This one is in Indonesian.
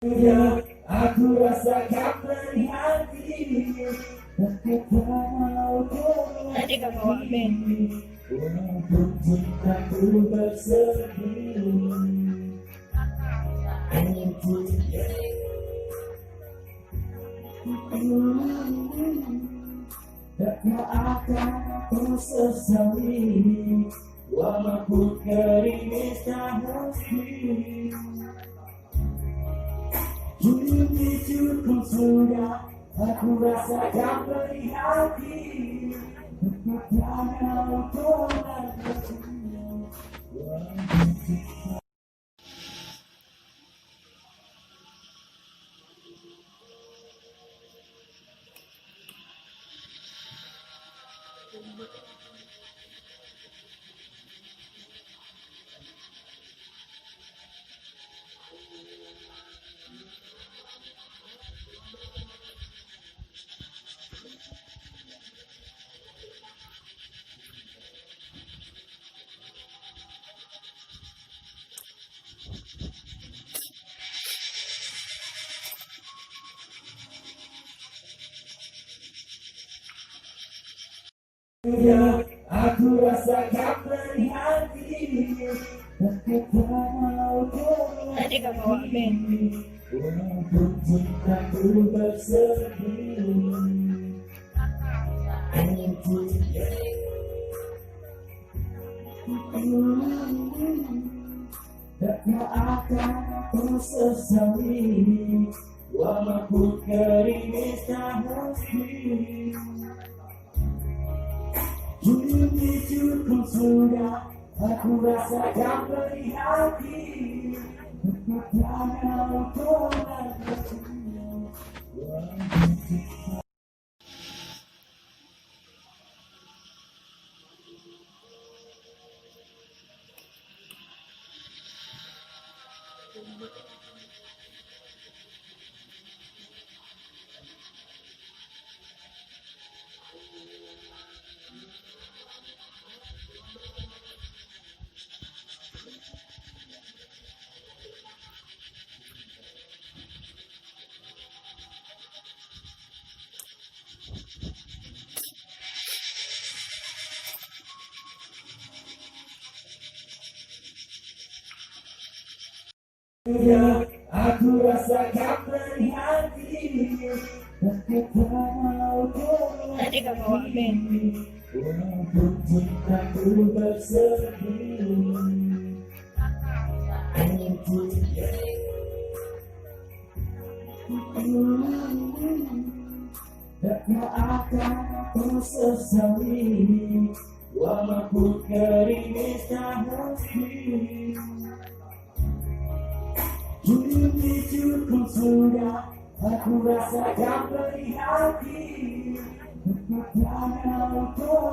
Ya, aku rasakan dari hati Tadi gak bawa band. untuk cintaku berseri. Tak akan aku sesali, walaupun gerimis tak mesti. Kini cukup sudah, aku rasakan dari hati. Karena kau ya, aku rasakan dari hati. Tadi gak bawa band. Untuk cintaku berseri. Tak akan aku sesali, walaupun gerimis tak mesti. Kini cukup sudah, aku rasakan dari hati. Karena kau ya, aku rasakan dari hati. Tadi gak bawa band. Untuk cintaku berseri. Tak akan aku sesali, walaupun gerimis tak mesti. Kini cukup sudah, aku rasakan dari hati. Karena kau